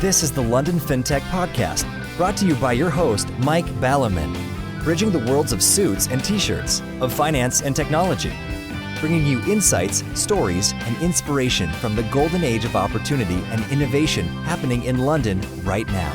This is the London FinTech Podcast, brought to you by your host, Mike Ballerman, bridging the worlds of suits and t-shirts, of finance and technology, bringing you insights, stories, and inspiration from the golden age of opportunity and innovation happening in London right now.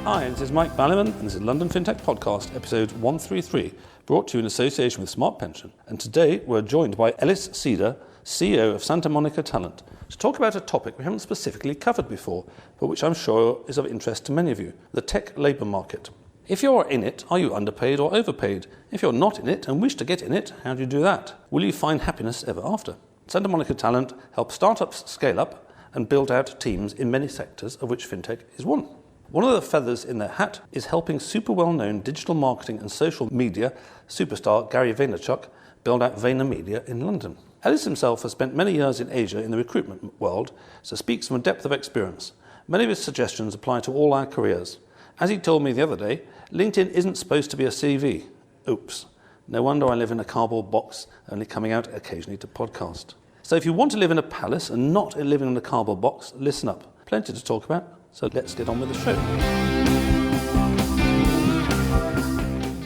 Hi, this is Mike Ballerman, and this is London FinTech Podcast, episode 133, brought to you in association with Smart Pension. And today we're joined by Ellis, Seder, CEO of Santa Monica Talent, to talk about a topic we haven't specifically covered before, but which I'm sure is of interest to many of you, the tech labour market. If you're in it, are you underpaid or overpaid? If you're not in it and wish to get in it, how do you do that? Will you find happiness ever after? Santa Monica Talent helps startups scale up and build out teams in many sectors, of which FinTech is one. One of the feathers in their hat is helping super well-known digital marketing and social media superstar Gary Vaynerchuk build out VaynerMedia in London. Ellis himself has spent many years in Asia in the recruitment world, so speaks from a depth of experience. Many of his suggestions apply to all our careers. As he told me the other day, LinkedIn isn't supposed to be a CV. Oops. No wonder I live in a cardboard box, only coming out occasionally to podcast. So if you want to live in a palace and not living in a cardboard box, listen up. Plenty to talk about. So let's get on with the show.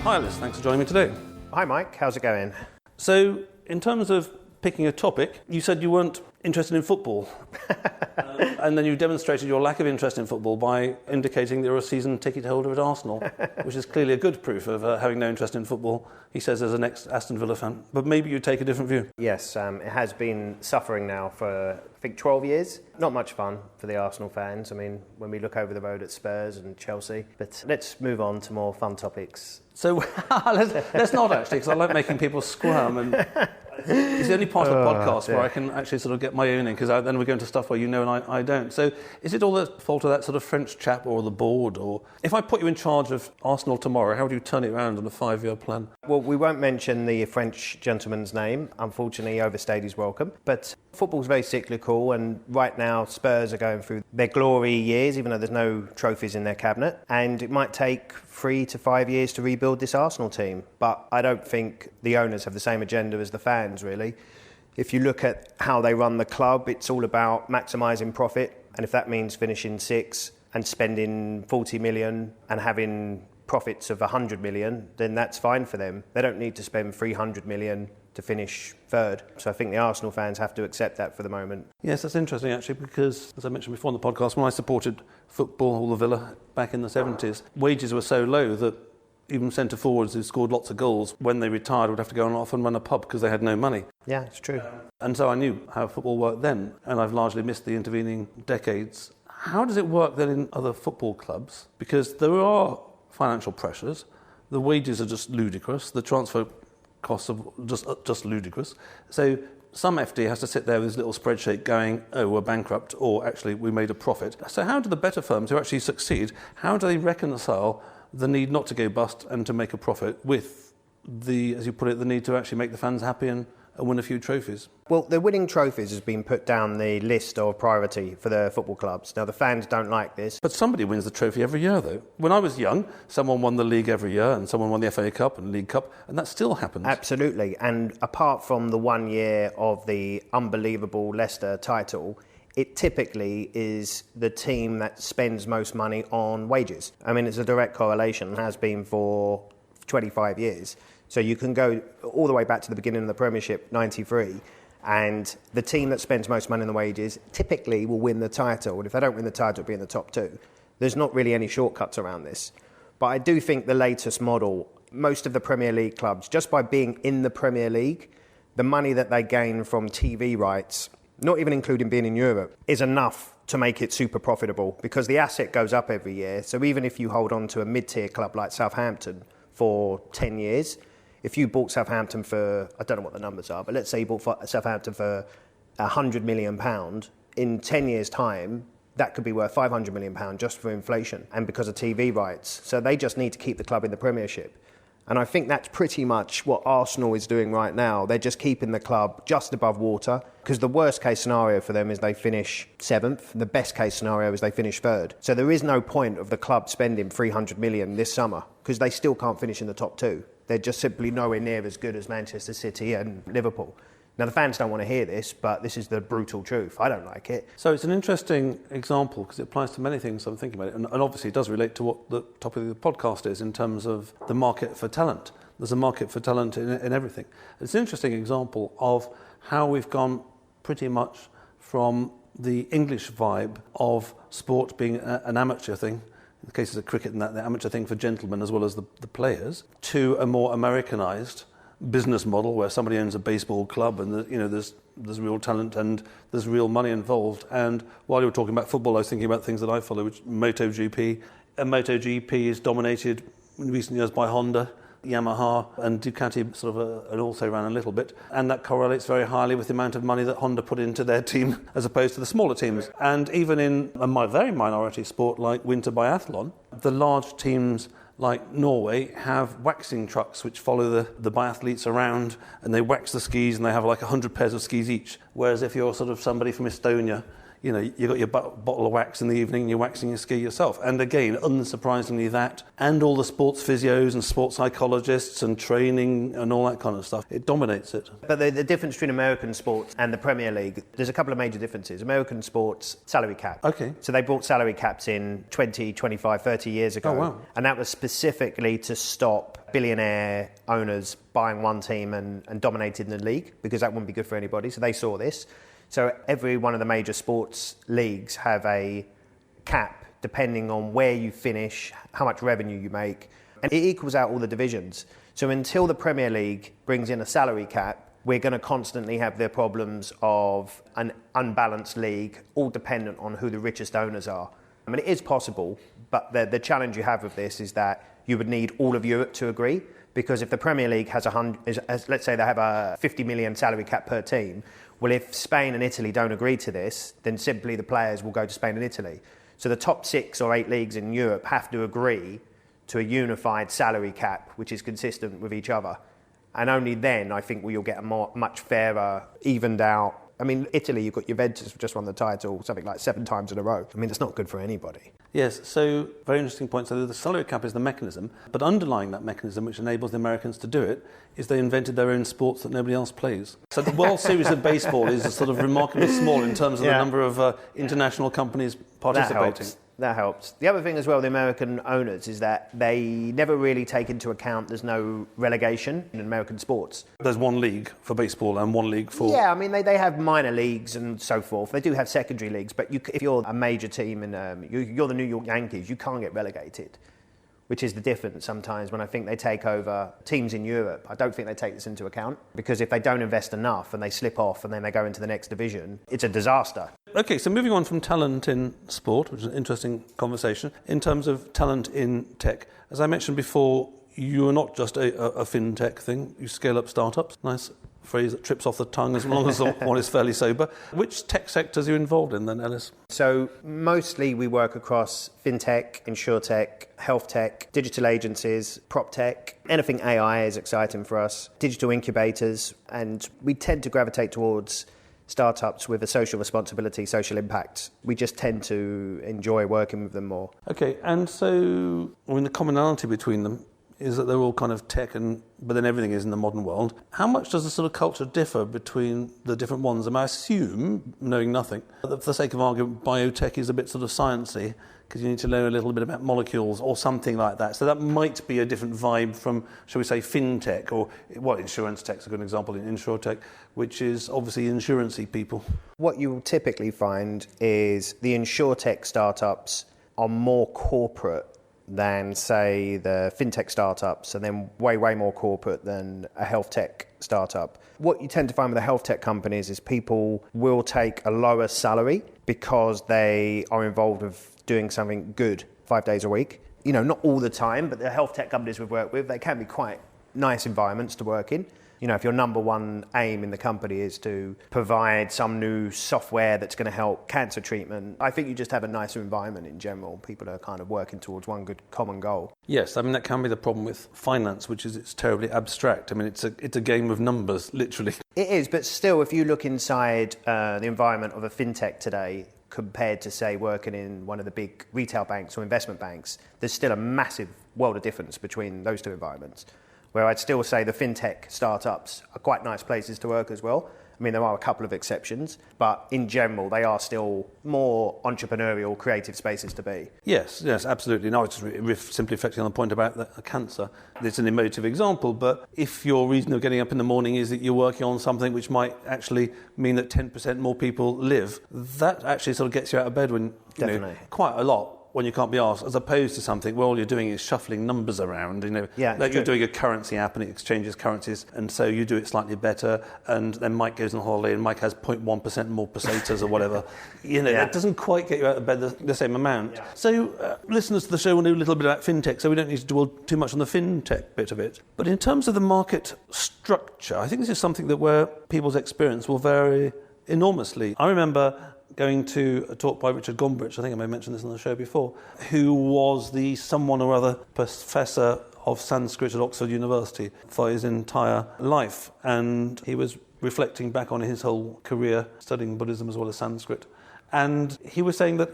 Hi Alice, thanks for joining me today. Hi Mike, how's it going? So in terms of picking a topic, you said you weren't interested in football. And then you demonstrated your lack of interest in football by indicating that you're a season ticket holder at Arsenal, which is clearly a good proof of having no interest in football, he says, as an ex-Aston Villa fan. But maybe you take a different view. Yes, it has been suffering now for, I think, 12 years. Not much fun for the Arsenal fans. I mean, when we look over the road at Spurs and Chelsea. But let's move on to more fun topics. So let's not actually, because I like making people squirm. And it's the only part of the podcast where I can actually sort of get my own in, because then we go into stuff where you know and I don't. So is it all the fault of that sort of French chap or the board? Or if I put you in charge of Arsenal tomorrow, how would you turn it around on a 5-year plan? Well, we won't mention the French gentleman's name. Unfortunately, he overstayed his welcome. But football's very cyclical, and right now Spurs are going through their glory years, even though there's no trophies in their cabinet. And it might take 3 to 5 years to rebuild this Arsenal team. But I don't think the owners have the same agenda as the fans, really. If you look at how they run the club, it's all about maximising profit. And if that means finishing 6th and spending 40 million and having profits of 100 million, then that's fine for them. They don't need to spend 300 million to finish 3rd. So I think the Arsenal fans have to accept that for the moment. Yes, that's interesting actually, because as I mentioned before on the podcast, when I supported football or the Villa back in the 70s, wages were so low that even centre forwards who scored lots of goals, when they retired, would have to go off and run a pub because they had no money. Yeah, it's true. And so I knew how football worked then, and I've largely missed the intervening decades. How does it work then in other football clubs? Because there are financial pressures, the wages are just ludicrous, the transfer costs are just ludicrous. So some FD has to sit there with his little spreadsheet going, oh, we're bankrupt, or actually we made a profit. So how do the better firms who actually succeed, how do they reconcile the need not to go bust and to make a profit with the, as you put it, the need to actually make the fans happy and win a few trophies? Well, the winning trophies has been put down the list of priority for the football clubs. Now, the fans don't like this. But somebody wins the trophy every year, though. When I was young, someone won the league every year, and someone won the FA Cup and League Cup, and that still happens. Absolutely. And apart from the 1 year of the unbelievable Leicester title, it typically is the team that spends most money on wages. I mean, it's a direct correlation, has been for 25 years. So you can go all the way back to the beginning of the Premiership, 93, and the team that spends most money on the wages typically will win the title. And if they don't win the title, it'll be in the top 2. There's not really any shortcuts around this. But I do think the latest model, most of the Premier League clubs, just by being in the Premier League, the money that they gain from TV rights, not even including being in Europe, is enough to make it super profitable, because the asset goes up every year. So even if you hold on to a mid-tier club like Southampton for 10 years, if you bought Southampton for, I don't know what the numbers are, but let's say you bought Southampton for £100 million, in 10 years' time, that could be worth £500 million just for inflation and because of TV rights. So they just need to keep the club in the Premiership. And I think that's pretty much what Arsenal is doing right now. They're just keeping the club just above water, because the worst case scenario for them is they finish 7th. The best case scenario is they finish 3rd. So there is no point of the club spending 300 million this summer, because they still can't finish in the top 2. They're just simply nowhere near as good as Manchester City and Liverpool. Now, the fans don't want to hear this, but this is the brutal truth. I don't like it. So it's an interesting example because it applies to many things I'm thinking about. And obviously it does relate to what the topic of the podcast is in terms of the market for talent. There's a market for talent in everything. It's an interesting example of how we've gone pretty much from the English vibe of sport being an amateur thing, in the cases of cricket and that, the amateur thing for gentlemen as well as the players, to a more Americanized business model where somebody owns a baseball club and there's real talent and there's real money involved. And while you were talking about football, I was thinking about things that I follow, which MotoGP. And MotoGP is dominated in recent years by Honda, Yamaha and Ducati and also ran a little bit, and that correlates very highly with the amount of money that Honda put into their team as opposed to the smaller teams. And even in a very minority sport like winter biathlon, the large teams like Norway have waxing trucks which follow the biathletes around, and they wax the skis and they have like 100 pairs of skis each. Whereas if you're sort of somebody from Estonia, you got your bottle of wax in the evening and you're waxing your ski yourself. And again, unsurprisingly that, and all the sports physios and sports psychologists and training and all that kind of stuff, it dominates it. But the difference between American sports and the Premier League, there's a couple of major differences. American sports, salary cap. Okay. So they brought salary caps in 20, 25, 30 years ago. Oh, wow. And that was specifically to stop billionaire owners buying one team and dominating the league, because that wouldn't be good for anybody. So they saw this. So every one of the major sports leagues have a cap depending on where you finish, how much revenue you make, and it equals out all the divisions. So until the Premier League brings in a salary cap, we're going to constantly have the problems of an unbalanced league, all dependent on who the richest owners are. I mean, it is possible, but the challenge you have with this is that you would need all of Europe to agree, because if the Premier League has let's say they have a 50 million salary cap per team, well, if Spain and Italy don't agree to this, then simply the players will go to Spain and Italy. So the top 6 or 8 leagues in Europe have to agree to a unified salary cap, which is consistent with each other. And only then, I think, will you'll get a much fairer, evened out. I mean, Italy, you've got Juventus just won the title something like 7 times in a row. I mean, it's not good for anybody. Yes, so very interesting point. So the salary cap is the mechanism, but underlying that mechanism, which enables the Americans to do it, is they invented their own sports that nobody else plays. So the World Series of Baseball is sort of remarkably small in terms of the number of international companies participating. That helps. The other thing as well, the American owners, is that they never really take into account there's no relegation in American sports. There's one league for baseball and one league for... Yeah, I mean, they have minor leagues and so forth. They do have secondary leagues, but if you're a major team and you're the New York Yankees, you can't get relegated, which is the difference sometimes when I think they take over teams in Europe. I don't think they take this into account, because if they don't invest enough and they slip off and then they go into the next division, it's a disaster. Okay, so moving on from talent in sport, which is an interesting conversation, in terms of talent in tech. As I mentioned before, you are not just a fintech thing. You scale up startups. Nice phrase that trips off the tongue as long as one is fairly sober. Which tech sectors are you involved in then, Ellis? So mostly we work across fintech, insurtech, health tech, digital agencies, prop tech. Anything AI is exciting for us. Digital incubators, and we tend to gravitate towards startups with a social responsibility, social impact. We just tend to enjoy working with them more. Okay, and so the commonality between them is that they're all kind of tech, but then everything is in the modern world. How much does the sort of culture differ between the different ones? I assume, knowing nothing, that for the sake of argument, biotech is a bit sort of sciencey, because you need to know a little bit about molecules or something like that. So that might be a different vibe from, shall we say, fintech, or insurance tech's a good example in insurtech, which is obviously insurance-y people. What you will typically find is the insurtech startups are more corporate than, say, the fintech startups, and then way, way more corporate than a health tech startup. What you tend to find with the health tech companies is people will take a lower salary because they are involved with doing something good 5 days a week. Not all the time, but the health tech companies we've worked with, they can be quite nice environments to work in. If your number one aim in the company is to provide some new software that's going to help cancer treatment, I think you just have a nicer environment in general. People are kind of working towards one good common goal. Yes, that can be the problem with finance, which is it's terribly abstract. It's a game of numbers, literally. It is, but still, if you look inside the environment of a fintech today, compared to, say, working in one of the big retail banks or investment banks, there's still a massive world of difference between those two environments. Where I'd still say the fintech startups are quite nice places to work as well. I mean, there are a couple of exceptions, but in general, they are still more entrepreneurial, creative spaces to be. Yes, absolutely. No, it's simply reflecting on the point about the cancer. It's an emotive example, but if your reason of getting up in the morning is that you're working on something which might actually mean that 10% more people live, that actually sort of gets you out of bed when, quite a lot, when you can't be asked, as opposed to something where all you're doing is shuffling numbers around, like you're doing a currency app and it exchanges currencies, and so you do it slightly better, and then Mike goes on holiday and Mike has 0.1% more pesetas or whatever. That doesn't quite get you out of bed the same amount. Yeah. So listeners to the show will know a little bit about fintech, so we don't need to dwell too much on the fintech bit of it. But in terms of the market structure, I think this is something that where people's experience will vary enormously. I remember going to a talk by Richard Gombrich, I think I may have mentioned this on the show before, who was the someone or other professor of Sanskrit at Oxford University for his entire life. And he was reflecting back on his whole career studying Buddhism as well as Sanskrit. And he was saying that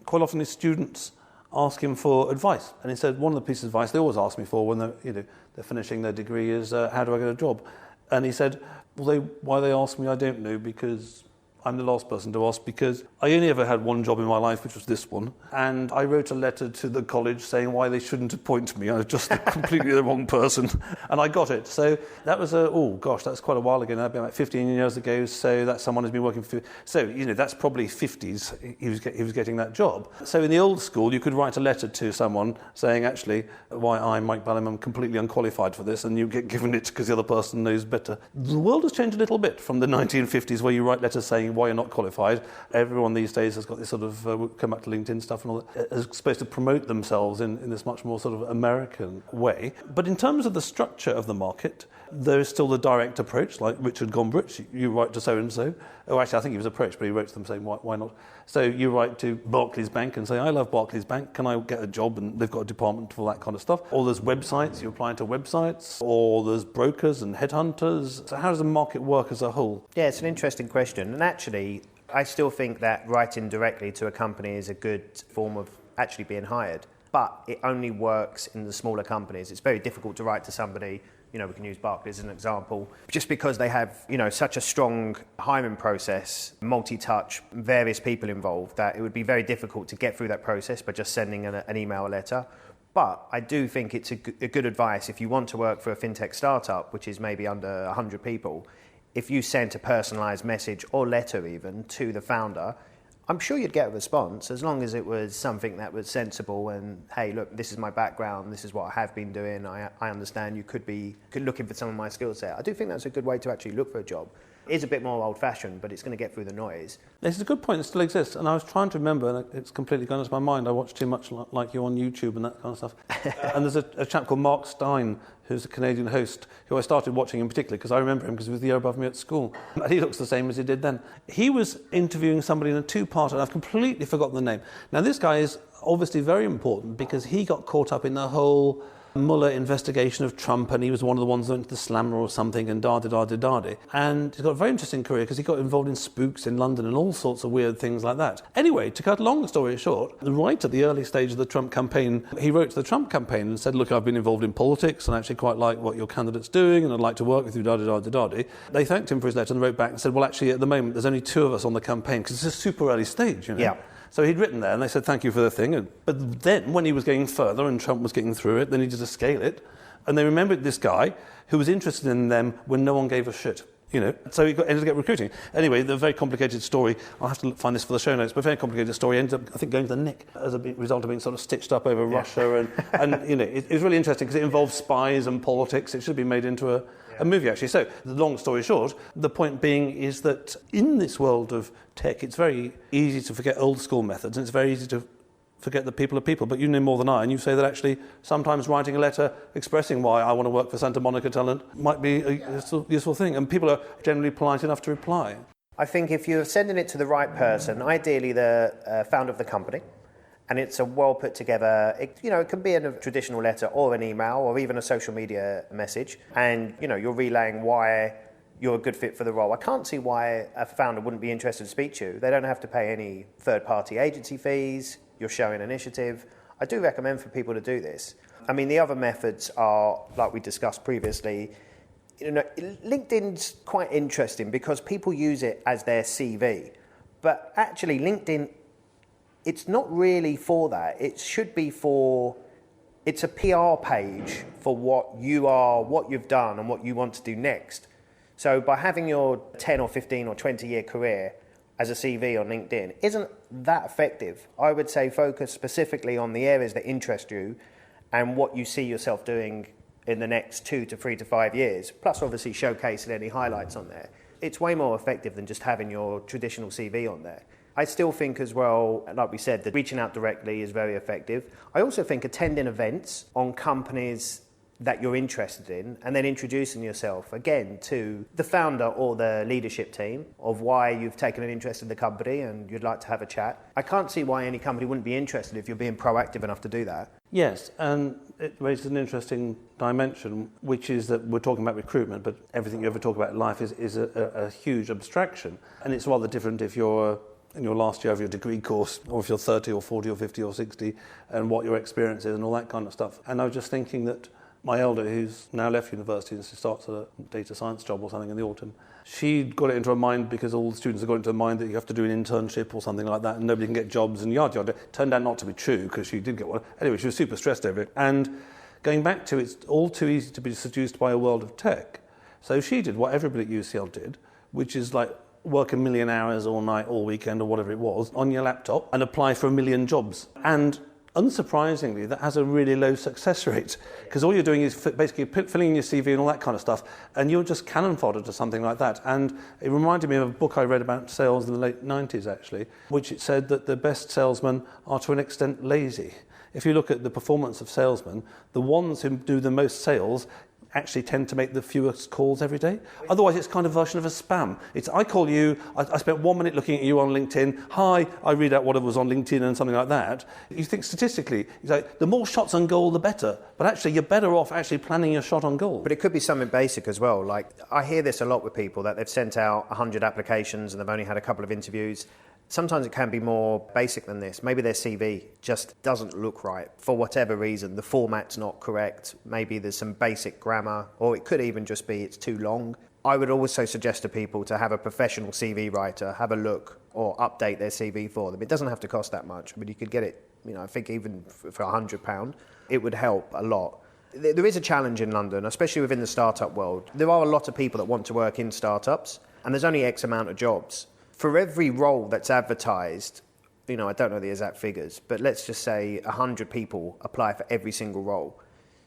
quite often his students ask him for advice. And he said one of the pieces of advice they always ask me for when they're finishing their degree is, how do I get a job? And he said, why they ask me, I don't know, because I'm the last person to ask, because I only ever had one job in my life, which was this one, and I wrote a letter to the college saying why they shouldn't appoint me. I was just completely the wrong person, and I got it. So that was that's quite a while ago. That'd been about 15 years ago. So that's someone who's been working for. So that's probably 50s. He was getting that job. So in the old school, you could write a letter to someone saying actually why I'm Mike Ballam, I'm completely unqualified for this, and you get given it because the other person knows better. The world has changed a little bit from the 1950s, where you write letters saying why you're not qualified. Everyone these days has got this sort of, we'll come back to LinkedIn stuff and all that, is supposed to promote themselves in this much more sort of American way. But in terms of the structure of the market, there is still the direct approach, like Richard Gombrich, you write to so-and-so. Oh, actually, I think he was approached, but he wrote to them saying, why not? So you write to Barclays Bank and say, I love Barclays Bank, can I get a job? And they've got a department for that kind of stuff. Or there's websites, you apply to websites, or there's brokers and headhunters. So how does the market work as a whole? Yeah, it's an interesting question. And actually, I still think that writing directly to a company is a good form of actually being hired. But it only works in the smaller companies. It's very difficult to write to somebody, we can use Barclays as an example, just because they have, such a strong hiring process, multi-touch, various people involved, that it would be very difficult to get through that process by just sending an email or letter. But I do think it's a good advice if you want to work for a fintech startup, which is maybe under 100 people. If you sent a personalised message or letter even to the founder, I'm sure you'd get a response as long as it was something that was sensible and, hey, look, this is my background, this is what I have been doing, I understand you could be looking for some of my skill set. I do think that's a good way to actually look for a job. It is a bit more old-fashioned, but it's going to get through the noise. It's a good point, it still exists, and I was trying to remember, and it's completely gone out of my mind. I watch too much like you on YouTube and that kind of stuff. And there's a chap called Mark Stein, who's a Canadian host, who I started watching in particular because I remember him because he was the year above me at school. And he looks the same as he did then. He was interviewing somebody in a two-parter, and I've completely forgotten the name. Now, this guy is obviously very important because he got caught up in the whole Mueller investigation of Trump, and he was one of the ones that went to the Slammer or something, and da-da-da-da-da. And he's got a very interesting career because he got involved in spooks in London and all sorts of weird things like that. Anyway, to cut a long story short, right at the early stage of the Trump campaign, he wrote to the Trump campaign and said, look, I've been involved in politics and I actually quite like what your candidate's doing and I'd like to work with you, da-da-da-da-da. They thanked him for his letter and wrote back and said, well, actually, at the moment, there's only two of us on the campaign because it's a super early stage, Yeah. So he'd written there and they said, thank you for the thing. But then when he was going further and Trump was getting through it, they needed to scale it. And they remembered this guy who was interested in them when no one gave a shit. So he ended up recruiting. Anyway, the very complicated story, I'll have to find this for the show notes, but a very complicated story ended up, I think, going to the Nick as a result of being sort of stitched up over Russia. And it was really interesting because it involved spies and politics. It should be made into a movie, actually. So the long story short, the point being is that in this world of tech, it's very easy to forget old school methods, and it's very easy to forget that people are people. But you know more than I, and you say that actually sometimes writing a letter expressing why I want to work for Santa Monica Talent might be a useful thing, and people are generally polite enough to reply. I think if you're sending it to the right person, ideally the founder of the company, and it's a well put together, it can be in a traditional letter or an email or even a social media message, and you're relaying why you're a good fit for the role. I can't see why a founder wouldn't be interested to speak to you. They don't have to pay any third-party agency fees. You're showing initiative. I do recommend for people to do this. I mean, the other methods are, like we discussed previously, LinkedIn's quite interesting because people use it as their CV. But actually, LinkedIn, it's not really for that. It should be it's a PR page for what you are, what you've done, and what you want to do next. So by having your 10 or 15 or 20-year career as a CV on LinkedIn isn't that effective. I would say focus specifically on the areas that interest you and what you see yourself doing in the next 2 to 3 to 5 years, plus obviously showcasing any highlights on there. It's way more effective than just having your traditional CV on there. I still think as well, like we said, that reaching out directly is very effective. I also think attending events on companies that you're interested in and then introducing yourself again to the founder or the leadership team of why you've taken an interest in the company and you'd like to have a chat. I can't see why any company wouldn't be interested if you're being proactive enough to do that. Yes, and it raises an interesting dimension, which is that we're talking about recruitment, but everything you ever talk about in life is a huge abstraction. And it's rather different if you're in your last year of your degree course, or if you're 30 or 40 or 50 or 60, and what your experience is and all that kind of stuff. And I was just thinking that my elder, who's now left university and she starts a data science job or something in the autumn, she got it into her mind because all the students have got into her mind that you have to do an internship or something like that and nobody can get jobs and yada yada. Turned out not to be true because she did get one. Anyway, she was super stressed over it. And going back to it's all too easy to be seduced by a world of tech. So she did what everybody at UCL did, which is like work 1 million hours all night, all weekend, or whatever it was, on your laptop and apply for 1 million jobs. And unsurprisingly, that has a really low success rate because all you're doing is basically filling in your CV and all that kind of stuff, and you're just cannon fodder to something like that. And it reminded me of a book I read about sales in the late 90s, actually, which it said that the best salesmen are to an extent lazy. If you look at the performance of salesmen, the ones who do the most sales actually tend to make the fewest calls every day. Otherwise, it's kind of a version of a spam. It's, I call you, I spent 1 minute looking at you on LinkedIn, hi, I read out what was on LinkedIn and something like that. You think statistically, it's like, the more shots on goal, the better. But actually, you're better off actually planning your shot on goal. But it could be something basic as well. Like, I hear this a lot with people, that they've sent out 100 applications and they've only had a couple of interviews. Sometimes it can be more basic than this. Maybe their CV just doesn't look right for whatever reason. The format's not correct. Maybe there's some basic grammar, or it could even just be it's too long. I would also suggest to people to have a professional CV writer have a look or update their CV for them. It doesn't have to cost that much, but you could get it, I think even for £100, it would help a lot. There is a challenge in London, especially within the startup world. There are a lot of people that want to work in startups, and there's only X amount of jobs. For every role that's advertised, I don't know the exact figures, but let's just say 100 people apply for every single role.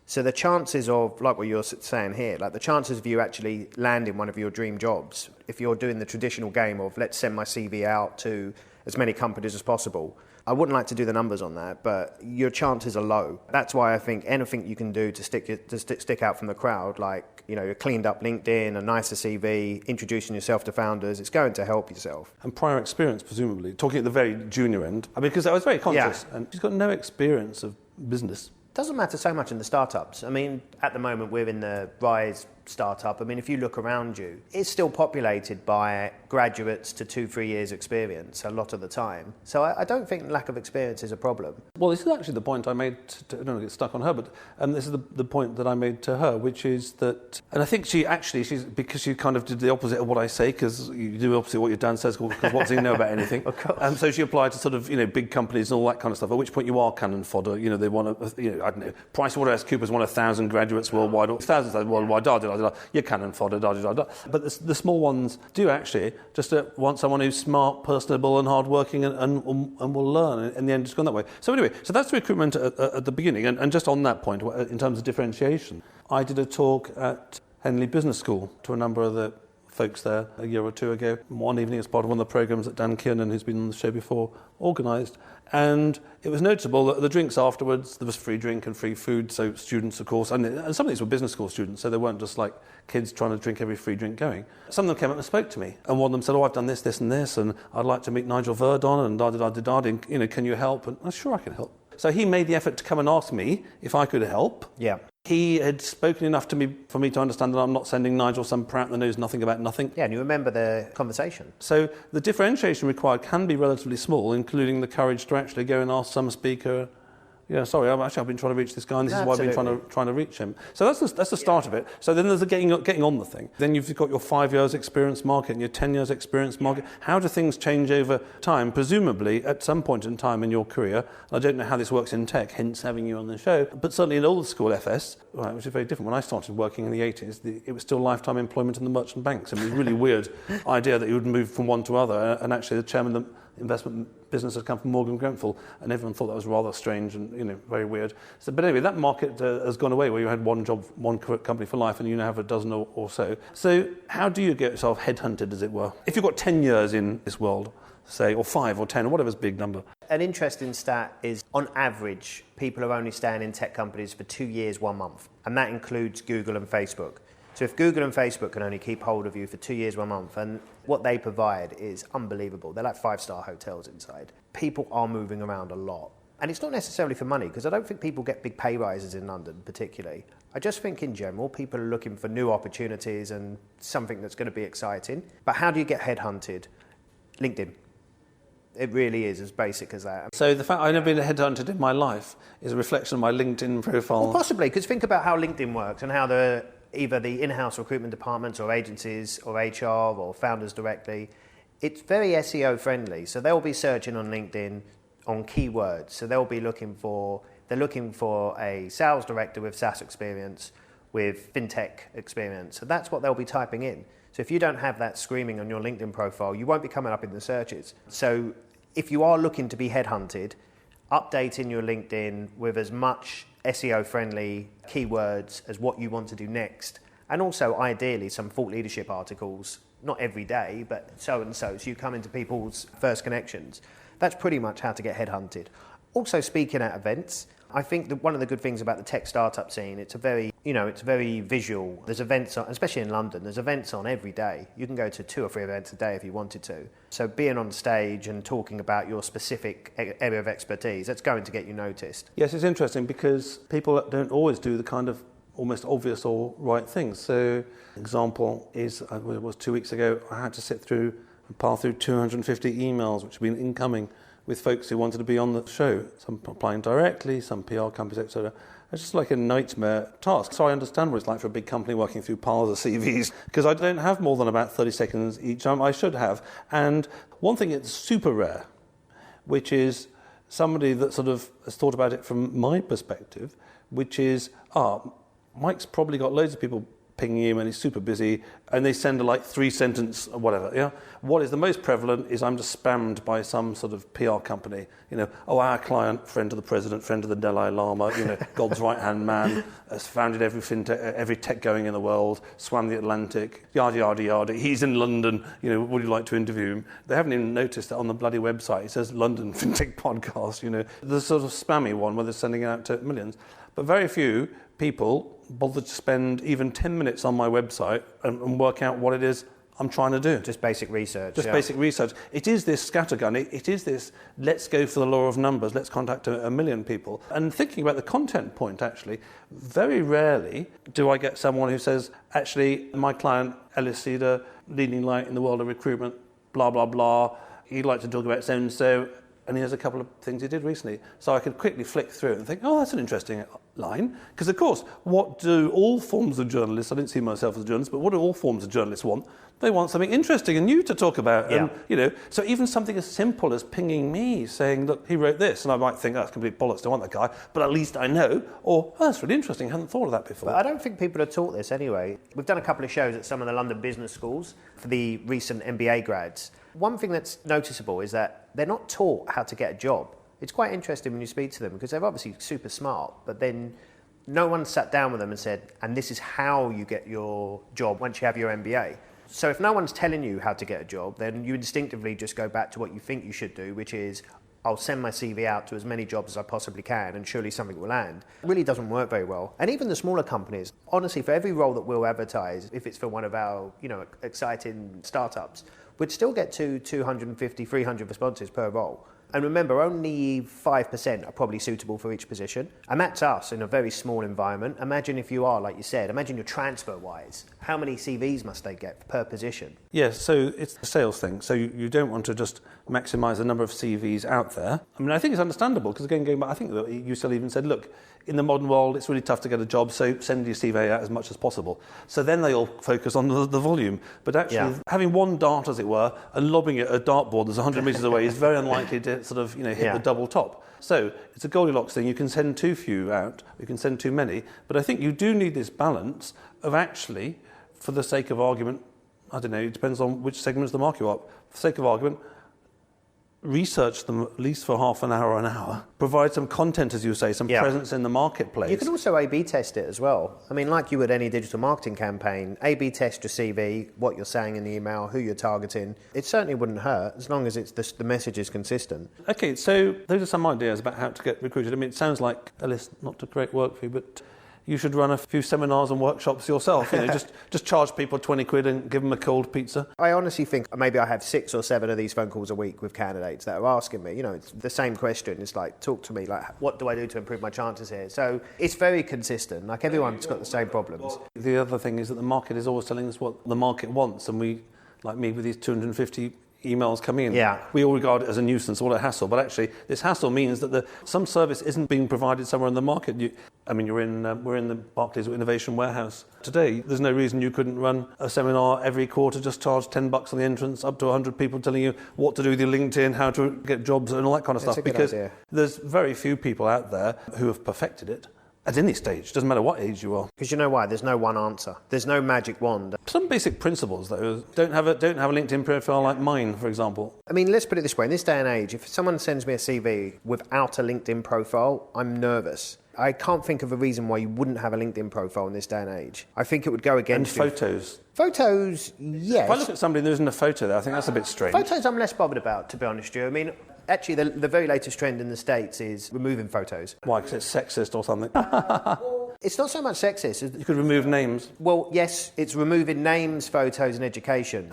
So the chances of, like what you're saying here, like the chances of you actually landing one of your dream jobs, if you're doing the traditional game of let's send my CV out to as many companies as possible, I wouldn't like to do the numbers on that, but your chances are low. That's why I think anything you can do to stick out from the crowd, like, a cleaned up LinkedIn, a nicer CV, introducing yourself to founders, it's going to help yourself. And prior experience, presumably, talking at the very junior end, because I was very conscious, and she's got no experience of business. Doesn't matter so much in the startups. At the moment we're in the Rise startup. If you look around you, it's still populated by graduates to 2-3 years experience a lot of the time. So I don't think lack of experience is a problem. Well, this is actually the point I made, I don't want to get stuck on her, but this is the point that I made to her, which is that, and I think she's because she kind of did the opposite of what I say, because you do opposite what your dad says, because what does he know about anything? Of course. And so she applied to sort of, big companies and all that kind of stuff, at which point you are cannon fodder. They want to, I don't know, PricewaterhouseCoopers want 1,000 graduates worldwide, or thousands worldwide, you're cannon fodder, But the small ones do actually just want someone who's smart, personable and hardworking and will learn. In the end, it's gone that way. So anyway, so that's the recruitment at the beginning. And just on that point, in terms of differentiation, I did a talk at Henley Business School to a number of the folks there a year or two ago, one evening as part of one of the programmes that Dan Kiernan, who's been on the show before, organised. And it was noticeable that the drinks afterwards, there was free drink and free food, so students, of course, and some of these were business school students, so they weren't just like kids trying to drink every free drink going. Some of them came up and spoke to me, and one of them said, I've done this, this and this, and I'd like to meet Nigel Verdon, and da-da-da-da-da, can you help? And I'm sure I can help. So he made the effort to come and ask me if I could help. Yeah. He had spoken enough to me for me to understand that I'm not sending Nigel some prout that knows nothing about nothing. Yeah, and you remember the conversation. So the differentiation required can be relatively small, including the courage to actually go and ask some speaker, Yeah, sorry, I've been trying to reach this guy, and this is why I've been trying to reach him. So that's the start of it. So then there's the getting on the thing. Then you've got your 5 years experience market and your 10 years experience market. How do things change over time? Presumably, at some point in time in your career, I don't know how this works in tech, hence having you on the show, but certainly in old school FS, right, which is very different. When I started working in the 80s, it was still lifetime employment in the merchant banks. It was a really weird idea that you would move from one to other, and actually the chairman of the investment business had come from Morgan Grenfell, and everyone thought that was rather strange and very weird. So, but anyway, that market has gone away, where you had one job, one company for life, and you now have a dozen or so. So how do you get yourself headhunted, as it were? If you've got 10 years in this world, say, or 5 or 10, or whatever's big number. An interesting stat is, on average, people are only staying in tech companies for 2 years, 1 month, and that includes Google and Facebook. So if Google and Facebook can only keep hold of you for 2 years, 1 month, and what they provide is unbelievable. They're like 5-star hotels inside. People are moving around a lot. And it's not necessarily for money, because I don't think people get big pay rises in London particularly. I just think in general, people are looking for new opportunities and something that's going to be exciting. But how do you get headhunted? LinkedIn. It really is as basic as that. So the fact I've never been headhunted in my life is a reflection of my LinkedIn profile. Well, possibly, because think about how LinkedIn works and how either the in-house recruitment departments or agencies or HR or founders directly, it's very SEO friendly. So they'll be searching on LinkedIn on keywords. So they're looking for a sales director with SaaS experience, with fintech experience. So that's what they'll be typing in. So if you don't have that screaming on your LinkedIn profile, you won't be coming up in the searches. So if you are looking to be headhunted, updating your LinkedIn with as much SEO-friendly keywords as what you want to do next, and also ideally some thought leadership articles, not every day, but so you come into people's first connections. That's pretty much how to get headhunted. Also, speaking at events, I think that one of the good things about the tech startup scene, it's very visual. There's events on, especially in London, there's events on every day. You can go to 2 or 3 events a day if you wanted to. So being on stage and talking about your specific area of expertise, that's going to get you noticed. Yes, it's interesting because people don't always do the kind of almost obvious or right things. So example is, it was 2 weeks ago, I had to sit through and pile through 250 emails which have been incoming with folks who wanted to be on the show, some applying directly, some PR companies, etc. It's just like a nightmare task. So I understand what it's like for a big company working through piles of CVs, because I don't have more than about 30 seconds each time. I should have. And one thing that's super rare, which is somebody that sort of has thought about it from my perspective, which is, Mike's probably got loads of people pinging him and he's super busy, and they send a 3-sentence or whatever. Yeah. What is the most prevalent is I'm just spammed by some sort of PR company. Our client, friend of the president, friend of the Dalai Lama, God's right-hand man, has founded every tech going in the world, swam the Atlantic, yada, yada, yada. He's in London, would you like to interview him? They haven't even noticed that on the bloody website it says London FinTech Podcast, the sort of spammy one where they're sending it out to millions. But very few people bother to spend even 10 minutes on my website and work out what it is I'm trying to do. Just basic research. Basic research. It is this scattergun. It is this, let's go for the law of numbers, let's contact a million people. And thinking about the content point, actually, very rarely do I get someone who says, actually, my client, Ellis, Seder, leading light in the world of recruitment, blah, blah, blah, he'd like to talk about so-and-so, and here's a couple of things he did recently. So I could quickly flick through and think, that's an interesting line. Because, of course, what do all forms of journalists, I don't see myself as a journalist, but what do all forms of journalists want? They want something interesting and new to talk about. Yeah. And, so even something as simple as pinging me, saying, look, he wrote this, and I might think, that's complete bollocks, don't want that guy, but at least I know, or, that's really interesting, I hadn't thought of that before. But I don't think people are taught this anyway. We've done a couple of shows at some of the London business schools for the recent MBA grads. One thing that's noticeable is that they're not taught how to get a job. It's quite interesting when you speak to them, because they're obviously super smart, but then no one sat down with them and said, and this is how you get your job once you have your MBA. So if no one's telling you how to get a job, then you instinctively just go back to what you think you should do, which is, I'll send my CV out to as many jobs as I possibly can and surely something will land. It really doesn't work very well. And even the smaller companies, honestly, for every role that we'll advertise, if it's for one of our exciting startups, we'd still get 250, 300 responses per role. And remember, only 5% are probably suitable for each position. And that's us in a very small environment. Imagine if you are, like you said, imagine you're transfer-wise. How many CVs must they get per position? Yes, so it's the sales thing. So you don't want to just maximise the number of CVs out there. I mean, I think it's understandable because, again, going back, I think that you still even said, look, in the modern world, it's really tough to get a job, so send your CV out as much as possible. So then they all focus on the volume. But actually, having one dart, as it were, and lobbing it at a dartboard that's 100 metres away is very unlikely to sort of, hit the double top. So it's a Goldilocks thing. You can send too few out, you can send too many. But I think you do need this balance of actually, for the sake of argument, I don't know, it depends on which segments of the market you are. For the sake of argument, research them at least for half an hour or an hour. Provide some content, as you say, some presence in the marketplace. You can also A/B test it as well. I mean, like you would any digital marketing campaign, A/B test your CV, what you're saying in the email, who you're targeting. It certainly wouldn't hurt as long as it's the message is consistent. Okay, so those are some ideas about how to get recruited. I mean, it sounds like, Ellis, not to create work for you, but you should run a few seminars and workshops yourself. Just charge people 20 quid and give them a cold pizza. I honestly think maybe I have 6 or 7 of these phone calls a week with candidates that are asking me, it's the same question. It's like, talk to me, like, what do I do to improve my chances here? So it's very consistent. Like, everyone's got the same problems. The other thing is that the market is always telling us what the market wants, and we, like me, with these 250 emails coming in, we all regard it as a nuisance, all a hassle, but actually this hassle means that some service isn't being provided somewhere in the market. We're in the Barclays Innovation Warehouse today. There's no reason you couldn't run a seminar every quarter, just charge $10 on the entrance, up to 100 people telling you what to do with your LinkedIn, how to get jobs and all that kind of stuff, because there's very few people out there who have perfected it. At any stage, doesn't matter what age you are. Because you know why? There's no one answer. There's no magic wand. Some basic principles, though. Don't have a LinkedIn profile like mine, for example. I mean, let's put it this way. In this day and age, if someone sends me a CV without a LinkedIn profile, I'm nervous. I can't think of a reason why you wouldn't have a LinkedIn profile in this day and age. I think it would go against you. And photos. Photos, yes. If I look at somebody and there isn't a photo there, I think that's a bit strange. Photos I'm less bothered about, to be honest with you. I mean, actually, the very latest trend in the States is removing photos. Why? Because it's sexist or something? It's not so much sexist. You could remove names. Well, yes, it's removing names, photos and education.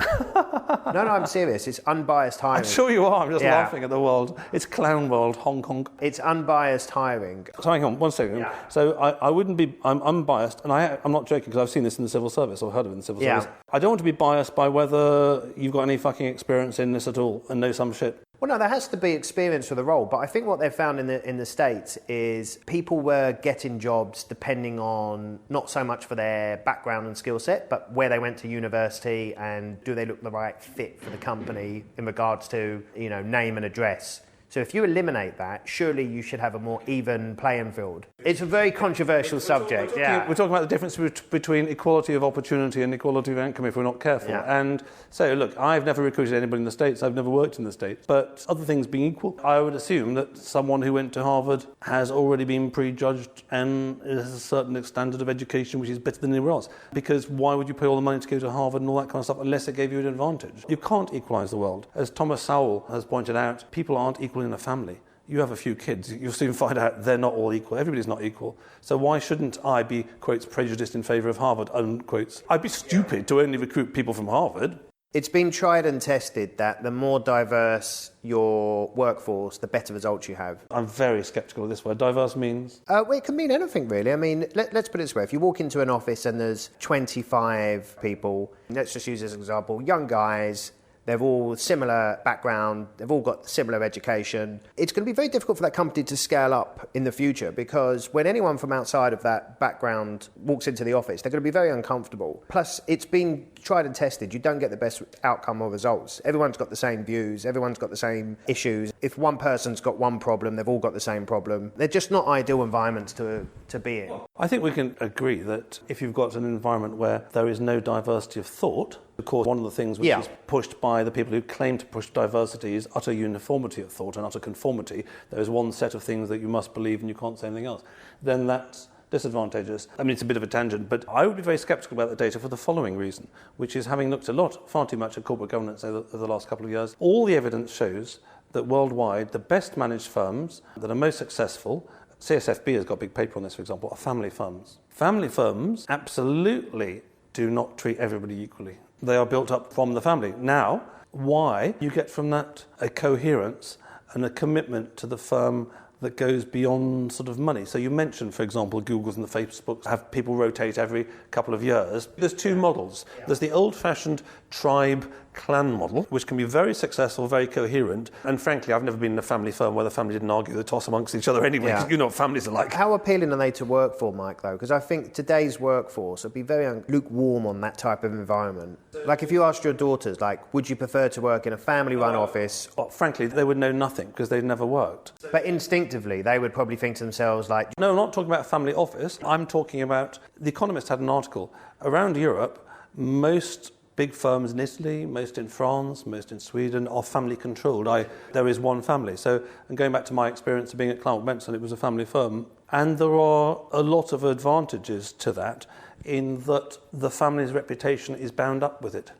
No, I'm serious. It's unbiased hiring. I'm sure you are. I'm just laughing at the world. It's clown world, Hong Kong. It's unbiased hiring. So hang on, one second. Yeah. So I wouldn't be... I'm unbiased, and I'm not joking because I've seen this in the civil service or heard of it in the civil service. I don't want to be biased by whether you've got any fucking experience in this at all and know some shit. Well, no, there has to be experience for the role, but I think what they've found in the States is people were getting jobs depending on not so much for their background and skill set, but where they went to university and do they look the right fit for the company in regards to, name and address. So if you eliminate that, surely you should have a more even playing field. It's a very controversial subject, We're talking about the difference between equality of opportunity and equality of outcome if we're not careful. Yeah. And so, look, I've never recruited anybody in the States. I've never worked in the States. But other things being equal, I would assume that someone who went to Harvard has already been prejudged and has a certain standard of education which is better than anywhere else. Because why would you pay all the money to go to Harvard and all that kind of stuff unless it gave you an advantage? You can't equalise the world. As Thomas Sowell has pointed out, people aren't equal in a family. You have a few kids, you'll soon find out they're not all equal. Everybody's not equal. So why shouldn't I be, quotes, prejudiced in favour of Harvard, unquotes? I'd be stupid to only recruit people from Harvard. It's been tried and tested that the more diverse your workforce, the better results you have. I'm very sceptical of this word. Diverse means? Well, it can mean anything, really. I mean, let's put it this way. If you walk into an office and there's 25 people, let's just use as an example, young guys, they've all similar background, they've all got similar education. It's going to be very difficult for that company to scale up in the future because when anyone from outside of that background walks into the office, they're going to be very uncomfortable. Plus, it's been tried and tested. You don't get the best outcome or results. Everyone's got the same views. Everyone's got the same issues. If one person's got one problem, they've all got the same problem. They're just not ideal environments to be in. I think we can agree that if you've got an environment where there is no diversity of thought, of course, one of the things which is pushed by the people who claim to push diversity is utter uniformity of thought and utter conformity. There is one set of things that you must believe and you can't say anything else. Then that's disadvantageous. I mean, it's a bit of a tangent, but I would be very sceptical about the data for the following reason, which is having looked far too much at corporate governance over the last couple of years, all the evidence shows that worldwide, the best managed firms that are most successful, CSFB has got a big paper on this, for example, are family firms. Family firms absolutely do not treat everybody equally. They are built up from the family. Now, why you get from that a coherence and a commitment to the firm that goes beyond sort of money. So you mentioned, for example, Googles and the Facebooks have people rotate every couple of years. There's two models. There's the old-fashioned tribe clan model, which can be very successful, very coherent. And frankly, I've never been in a family firm where the family didn't argue the toss amongst each other anyway, because you know what families are like. How appealing are they to work for, Mike, though? Because I think today's workforce would be very lukewarm on that type of environment. Like if you asked your daughters, like, would you prefer to work in a family-run office? Well, frankly, they would know nothing because they'd never worked. But instinctively, they would probably think to themselves, like... No, I'm not talking about a family office. I'm talking about... The Economist had an article. Around Europe, most big firms in Italy, most in France, most in Sweden are family controlled. There is one family. So, and going back to my experience of being at Clark Benson, it was a family firm. And there are a lot of advantages to that in that the family's reputation is bound up with it.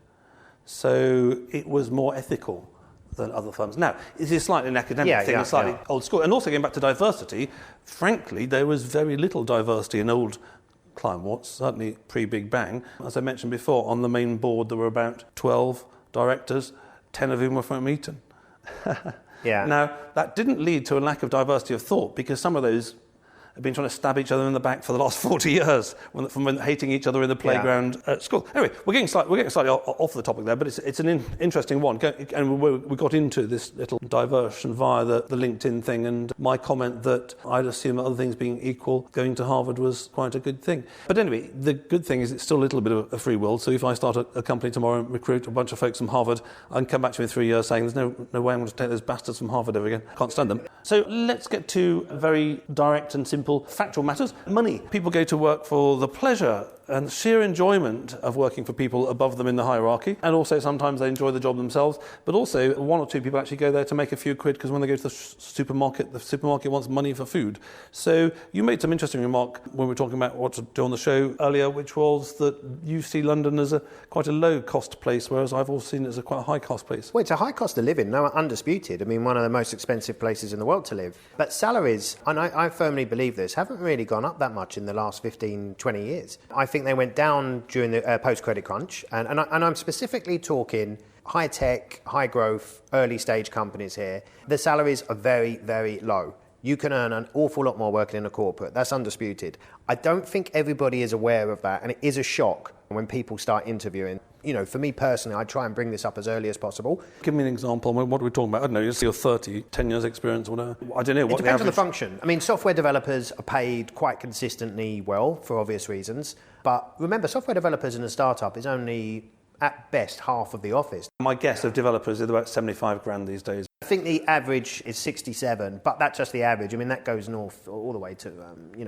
So it was more ethical than other firms. Now, it is slightly an academic thing, it's slightly old school. And also, going back to diversity, frankly, there was very little diversity in old Kleinworts, certainly pre-Big Bang. As I mentioned before, on the main board there were about 12 directors, 10 of whom were from Eton. Now, that didn't lead to a lack of diversity of thought, because some of those have been trying to stab each other in the back for the last 40 years, from hating each other in the playground at school. Anyway, we're getting slightly off the topic there, but it's an interesting one. And we got into this little diversion via the LinkedIn thing, and my comment that I'd assume that other things being equal, going to Harvard was quite a good thing. But anyway, the good thing is it's still a little bit of a free will. So if I start a company tomorrow and recruit a bunch of folks from Harvard, I can come back to you in 3 years saying there's no way I'm going to take those bastards from Harvard ever again. Can't stand them. So let's get to very direct and simple factual matters. Money. People go to work for the pleasure and sheer enjoyment of working for people above them in the hierarchy, and also sometimes they enjoy the job themselves, but also one or two people actually go there to make a few quid, because when they go to the supermarket wants money for food. So you made some interesting remark when we were talking about what to do on the show earlier, which was that you see London as quite a low cost place, whereas I've always seen it as a quite a high cost place. Well, it's a high cost of living, no, undisputed. I mean, one of the most expensive places in the world to live. But salaries, and I firmly believe this, haven't really gone up that much in the last 15, 20 years. I think they went down during the post-credit crunch, and I'm specifically talking high-tech, high-growth, early-stage companies here. The salaries are very, very low. You can earn an awful lot more working in a corporate. That's undisputed. I don't think everybody is aware of that, and it is a shock when people start interviewing. You know, for me personally, I try and bring this up as early as possible. Give me an example. What are we talking about? I don't know, you're 30, 10 years experience, whatever. I don't know. It depends on the function. I mean, software developers are paid quite consistently well, for obvious reasons. But remember, software developers in a startup is only, at best, half of the office. My guess of developers is about 75 grand these days. I think the average is 67, but that's just the average. I mean, that goes north all the way to,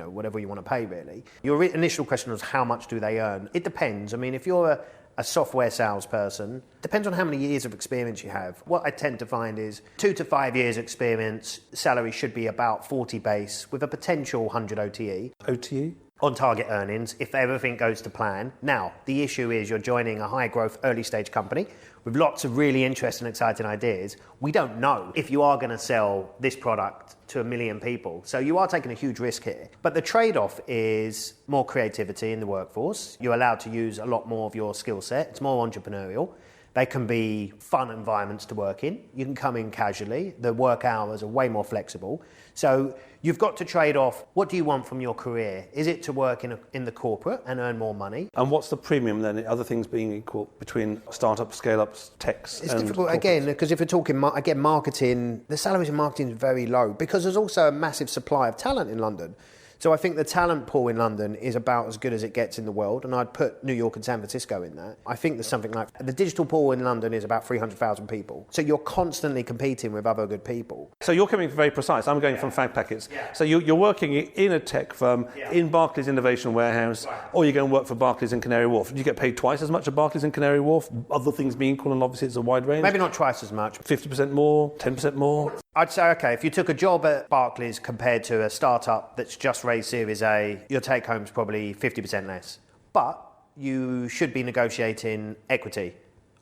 whatever you want to pay, really. Your initial question was how much do they earn? It depends. I mean, if you're a software salesperson, depends on how many years of experience you have. What I tend to find is 2 to 5 years experience, salary should be about 40 base with a potential 100 OTE. OTE? On target earnings, if everything goes to plan. Now, the issue is you're joining a high-growth, early-stage company with lots of really interesting, exciting ideas. We don't know if you are going to sell this product to 1 million people. So you are taking a huge risk here. But the trade-off is more creativity in the workforce. You're allowed to use a lot more of your skill set. It's more entrepreneurial. They can be fun environments to work in. You can come in casually. The work hours are way more flexible. So you've got to trade off, what do you want from your career? Is it to work in the corporate and earn more money? And what's the premium then, other things being equal, between startups, scale-ups, techs? It's difficult, again, because if we're talking, marketing, the salaries in marketing is very low, because there's also a massive supply of talent in London. So I think the talent pool in London is about as good as it gets in the world, and I'd put New York and San Francisco in that. I think there's something like, the digital pool in London is about 300,000 people. So you're constantly competing with other good people. So you're coming very precise. I'm going from fact packets. Yeah. So you're working in a tech firm, in Barclays Innovation Warehouse, or you go and work for Barclays in Canary Wharf. Do you get paid twice as much at Barclays in Canary Wharf? Other things being equal, and obviously it's a wide range. Maybe not twice as much. 50% more, 10% more? I'd say, okay, if you took a job at Barclays compared to a startup that's just raised Series A, your take home's probably 50% less. But you should be negotiating equity,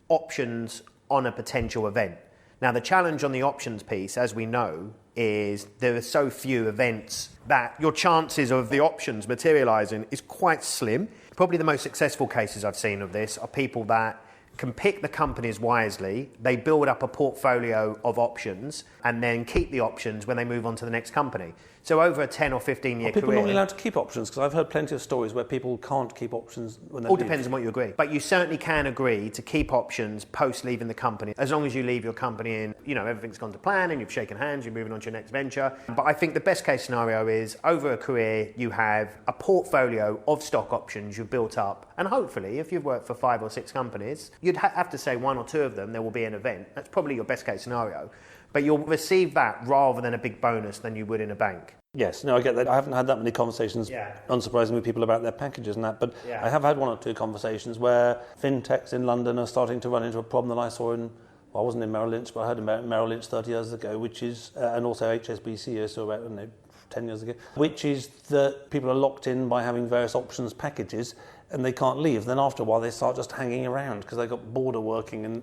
options on a potential event. Now, the challenge on the options piece, as we know, is there are so few events that your chances of the options materialising is quite slim. Probably the most successful cases I've seen of this are people that can pick the companies wisely, they build up a portfolio of options and then keep the options when they move on to the next company. So over a 10 or 15 year career... People are not allowed to keep options, because I've heard plenty of stories where people can't keep options when they leave. Depends on what you agree. But you certainly can agree to keep options post leaving the company, as long as you leave your company in, everything's gone to plan and you've shaken hands, you're moving on to your next venture. But I think the best case scenario is over a career, you have a portfolio of stock options you've built up. And hopefully, if you've worked for 5 or 6 companies, you'd have to say 1 or 2 of them, there will be an event. That's probably your best case scenario. But you'll receive that rather than a big bonus than you would in a bank. Yes, no, I get that. I haven't had that many conversations, unsurprisingly, with people about their packages and that, but I have had 1 or 2 conversations where fintechs in London are starting to run into a problem that I saw in, I wasn't in Merrill Lynch, but I heard about Merrill Lynch 30 years ago, which is, and also HSBC, so about 10 years ago, which is that people are locked in by having various options packages and they can't leave. Then after a while they start just hanging around because they've got bored of working, and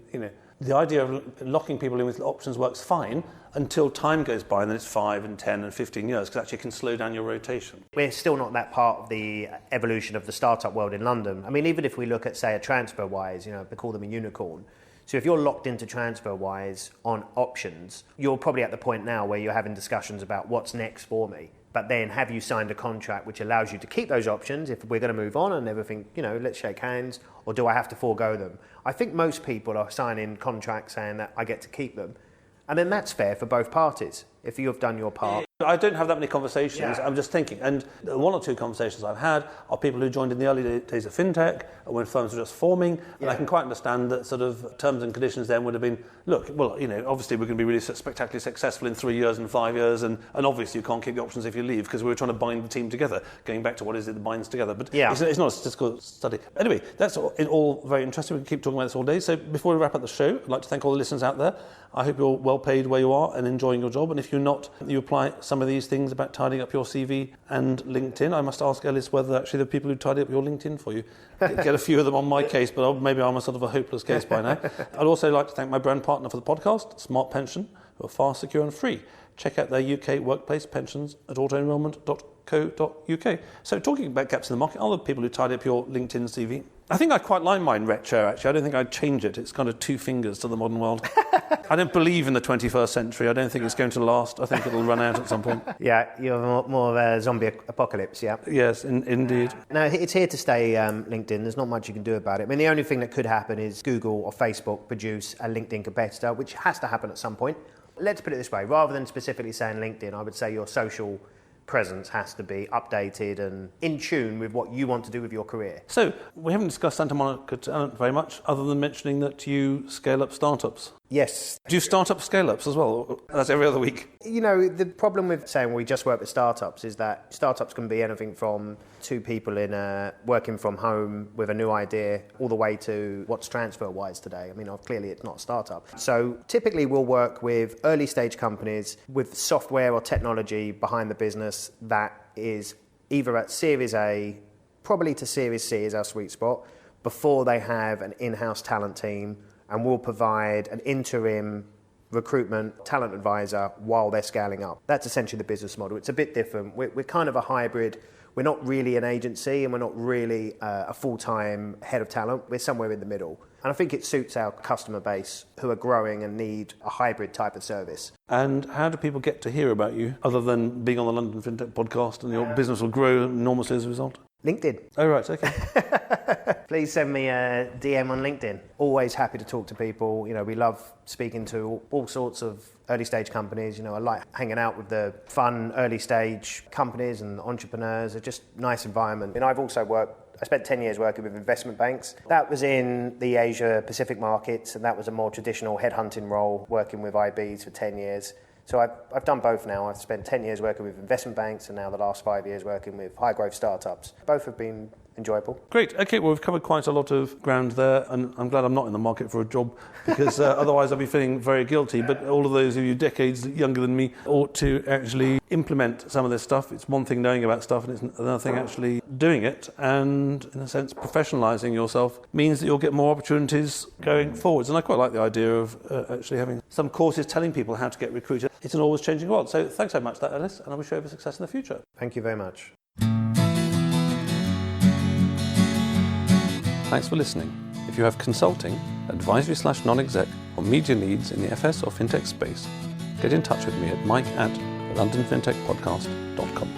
the idea of locking people in with options works fine until time goes by, and then it's 5 and 10 and 15 years, because actually it can slow down your rotation. We're still not that part of the evolution of the startup world in London. I mean, even if we look at, say, a TransferWise, they call them a unicorn. So if you're locked into TransferWise on options, you're probably at the point now where you're having discussions about what's next for me. But then have you signed a contract which allows you to keep those options if we're going to move on and everything, let's shake hands, or do I have to forego them? I think most people are signing contracts saying that I get to keep them. And then that's fair for both parties, if you've done your part. I don't have that many conversations, I'm just thinking. And 1 or 2 conversations I've had are people who joined in the early days of fintech, or when firms were just forming, and I can quite understand that sort of terms and conditions then would have been, look, well, obviously we're going to be really spectacularly successful in 3 years and 5 years, and obviously you can't keep the options if you leave, because we were trying to bind the team together, going back to what is it that binds together. But it's not a statistical study. Anyway, that's all very interesting. We can keep talking about this all day. So before we wrap up the show, I'd like to thank all the listeners out there. I hope you're well paid where you are and enjoying your job. And if you're not, you apply some of these things about tidying up your CV and LinkedIn. I must ask Ellis whether actually the people who tidy up your LinkedIn for you get a few of them on my case, but maybe I'm a sort of a hopeless case by now. I'd also like to thank my brand partner for the podcast, Smart Pension, who are fast, secure and free. Check out their UK workplace pensions at autoenrolment.co.uk. So talking about gaps in the market, are the people who tidy up your LinkedIn CV? I think I quite like mine retro, actually. I don't think I'd change it. It's kind of 2 fingers to the modern world. I don't believe in the 21st century. I don't think it's going to last. I think it'll run out at some point. Yeah, you're more of a zombie apocalypse, yeah? Yes, indeed. No, it's here to stay, LinkedIn. There's not much you can do about it. I mean, the only thing that could happen is Google or Facebook produce a LinkedIn competitor, which has to happen at some point. Let's put it this way. Rather than specifically saying LinkedIn, I would say your social presence has to be updated and in tune with what you want to do with your career. So, we haven't discussed Santa Monica Talent very much, other than mentioning that you scale up startups. Yes. Do you start up scale-ups as well? That's every other week. The problem with saying we just work with startups is that startups can be anything from 2 people working from home with a new idea all the way to what's TransferWise today. I mean, clearly it's not a startup. So typically we'll work with early stage companies with software or technology behind the business that is either at Series A, probably to Series C is our sweet spot, before they have an in-house talent team, and we'll provide an interim recruitment talent advisor while they're scaling up. That's essentially the business model. It's a bit different. We're kind of a hybrid. We're not really an agency, and we're not really a full-time head of talent. We're somewhere in the middle. And I think it suits our customer base who are growing and need a hybrid type of service. And how do people get to hear about you, other than being on the London FinTech podcast, and your business will grow enormously as a result? LinkedIn. Oh, right, okay. Please send me a DM on LinkedIn. Always happy to talk to people. We love speaking to all sorts of early stage companies. I like hanging out with the fun early stage companies and entrepreneurs. It's just a nice environment. And I've also I spent 10 years working with investment banks. That was in the Asia Pacific markets, and that was a more traditional headhunting role, working with IBs for 10 years. So I've done both now. I've spent 10 years working with investment banks, and now the last 5 years working with high growth startups. Both have been enjoyable. Great. Okay, well, we've covered quite a lot of ground there, and I'm glad I'm not in the market for a job, because otherwise I'd be feeling very guilty. But all of those of you decades younger than me ought to actually implement some of this stuff. It's one thing knowing about stuff, and it's another thing actually doing it. And in a sense, professionalising yourself means that you'll get more opportunities going forwards. And I quite like the idea of actually having some courses telling people how to get recruited. It's an always changing world. So thanks so much for that, Ellis, and I wish you every success in the future. Thank you very much. Thanks for listening. If you have consulting, advisory/non-exec, or media needs in the FS or fintech space, get in touch with me at mike@londonfintechpodcast.com.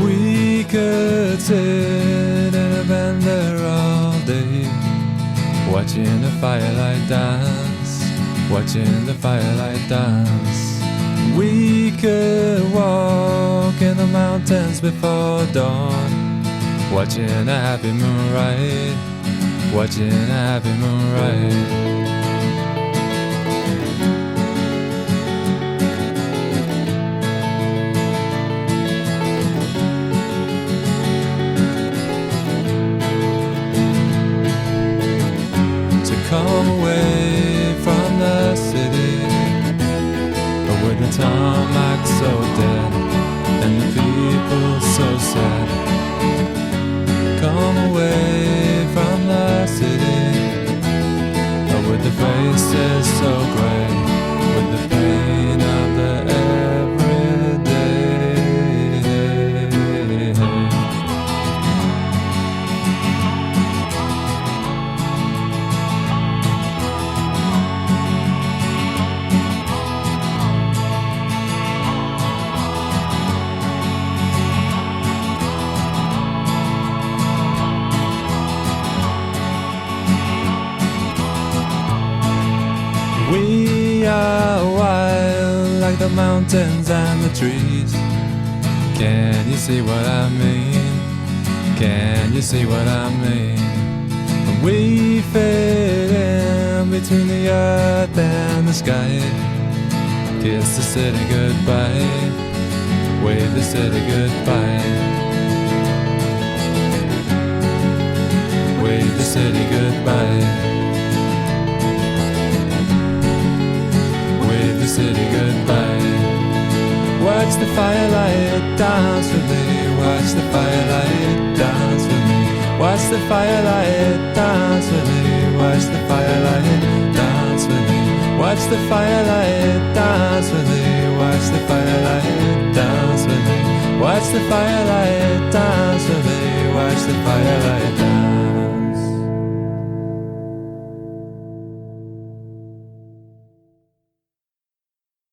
We could sit in a bend there all day, watching the firelight dance, watching the firelight dance. We could walk in the mountains before dawn, watching a happy moonrise, watching a happy moonrise. Come away from the city, with the tarmac so dead and the people so sad. Come away from the city, with the faces so grey, with the pain of the everyday. We are wild like the mountains and the trees. Can you see what I mean? Can you see what I mean? We fit in between the earth and the sky. Kiss the city goodbye, wave the city goodbye, wave the city goodbye. The city goodbye. Watch the firelight dance with me. Watch the firelight dance with me. Watch the firelight dance with me. Watch the firelight dance with me. Watch the firelight dance with me. Watch the firelight dance with me. Watch the firelight dance with me. Watch the firelight dance.